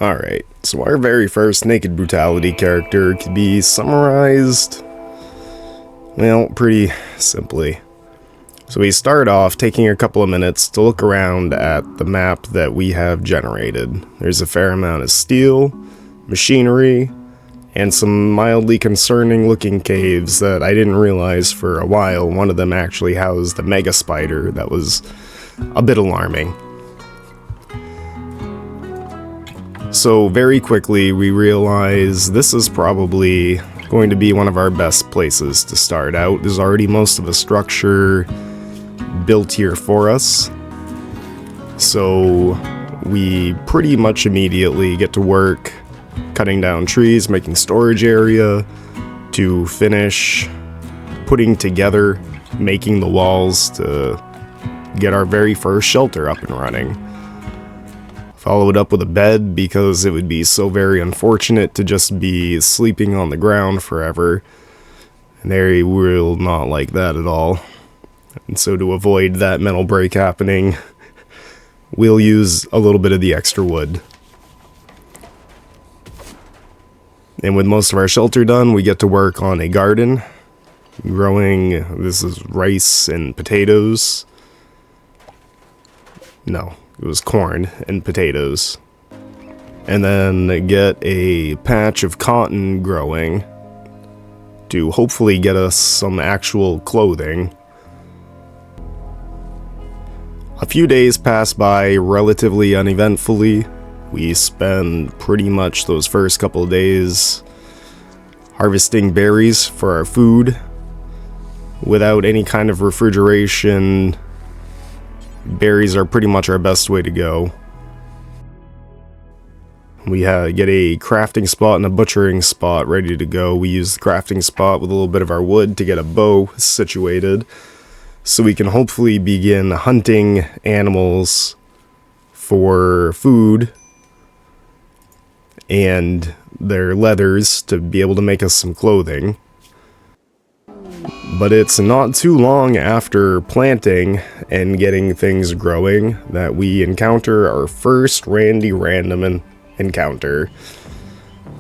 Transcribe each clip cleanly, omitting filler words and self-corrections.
Alright, so our very first Naked Brutality character could be summarized, well, pretty simply. So we start off taking a couple of minutes to look around at the map that we have generated. There's a fair amount of steel, machinery, and some mildly concerning looking caves that I didn't realize for a while. One of them actually housed a mega spider that was a bit alarming. So very quickly we realize this is probably going to be one of our best places to start out. There's already most of the structure built here for us, so we pretty much immediately get to work cutting down trees, making storage area, to finish putting together, making the walls to get our very first shelter up and running. Follow it up with a bed because it would be so very unfortunate to just be sleeping on the ground forever. And they will not like that at all. And so to avoid that mental break happening, we'll use a little bit of the extra wood. And with most of our shelter done, we get to work on a garden. Growing, this is rice and potatoes. No. It was corn and potatoes. And then get a patch of cotton growing to hopefully get us some actual clothing. A few days pass by relatively uneventfully. We spend pretty much those first couple of days harvesting berries for our food without any kind of refrigeration. Berries are pretty much our best way to go. We get a crafting spot and a butchering spot ready to go. We use the crafting spot with a little bit of our wood to get a bow situated, so we can hopefully begin hunting animals for food and their leathers to be able to make us some clothing. But it's not too long after planting and getting things growing that we encounter our first random encounter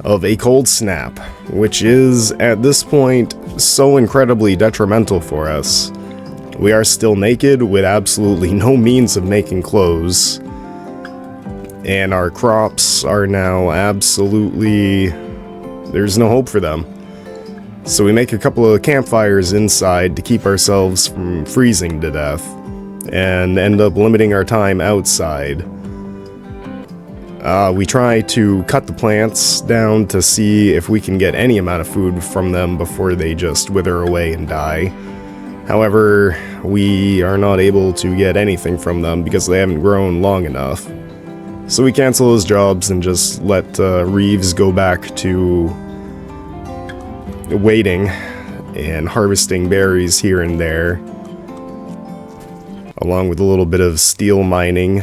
of a cold snap, which is, at this point, so incredibly detrimental for us. We are still naked with absolutely no means of making clothes, and our crops are now absolutely... there's no hope for them. So we make a couple of campfires inside to keep ourselves from freezing to death, and end up limiting our time outside. We try to cut the plants down to see if we can get any amount of food from them before they just wither away and die. However, we are not able to get anything from them because they haven't grown long enough. So we cancel those jobs and just let Reeves go back to waiting and harvesting berries here and there, along with a little bit of steel mining,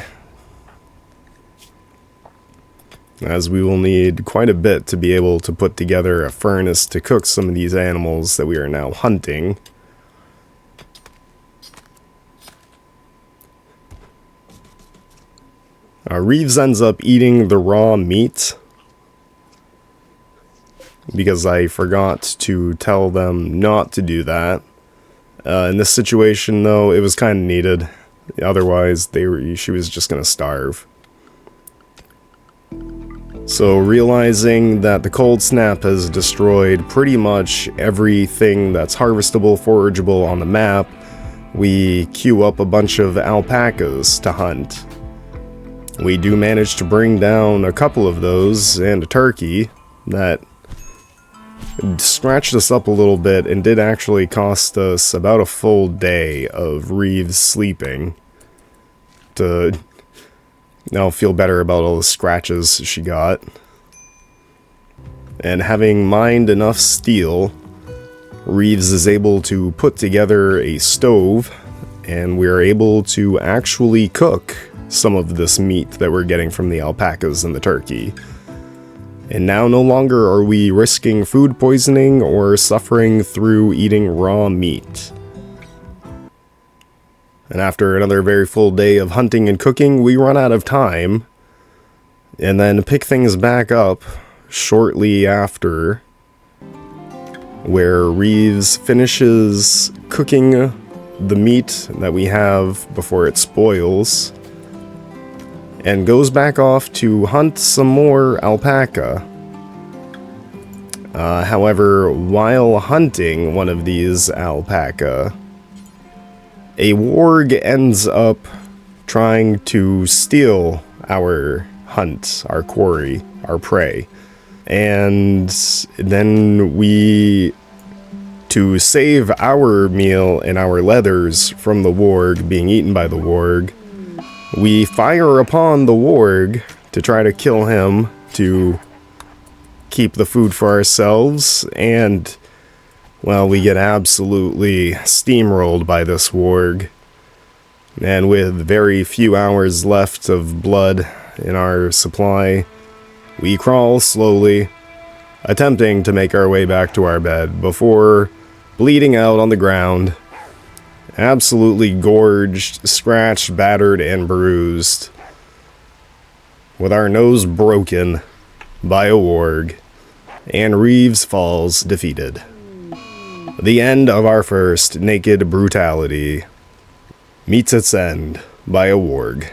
as we will need quite a bit to be able to put together a furnace to cook some of these animals that we are now hunting. Reeves ends up eating the raw meat because I forgot to tell them not to do that. In this situation, though, it was kind of needed. Otherwise, she was just going to starve. So, realizing that the cold snap has destroyed pretty much everything that's harvestable, forageable on the map, we queue up a bunch of alpacas to hunt. We do manage to bring down a couple of those and a turkey that scratched us up a little bit and did actually cost us about a full day of Reeves sleeping to now feel better about all the scratches she got. And having mined enough steel, Reeves is able to put together a stove, and we are able to actually cook some of this meat that we're getting from the alpacas and the turkey. And now no longer are we risking food poisoning or suffering through eating raw meat. And after another very full day of hunting and cooking, we run out of time. And then pick things back up shortly after, where Reeves finishes cooking the meat that we have before it spoils, and goes back off to hunt some more alpaca. However, while hunting one of these alpaca, a warg ends up trying to steal our hunt, our quarry, our prey. And then we, to save our meal and our leathers from the warg being eaten by the warg, we fire upon the warg to try to kill him, to keep the food for ourselves, and, well, we get absolutely steamrolled by this warg. And with very few hours left of blood in our supply, we crawl slowly, attempting to make our way back to our bed before bleeding out on the ground, absolutely gorged, scratched, battered, and bruised, with our nose broken by a warg, and Reeves falls defeated. The end of our first naked brutality meets its end by a warg.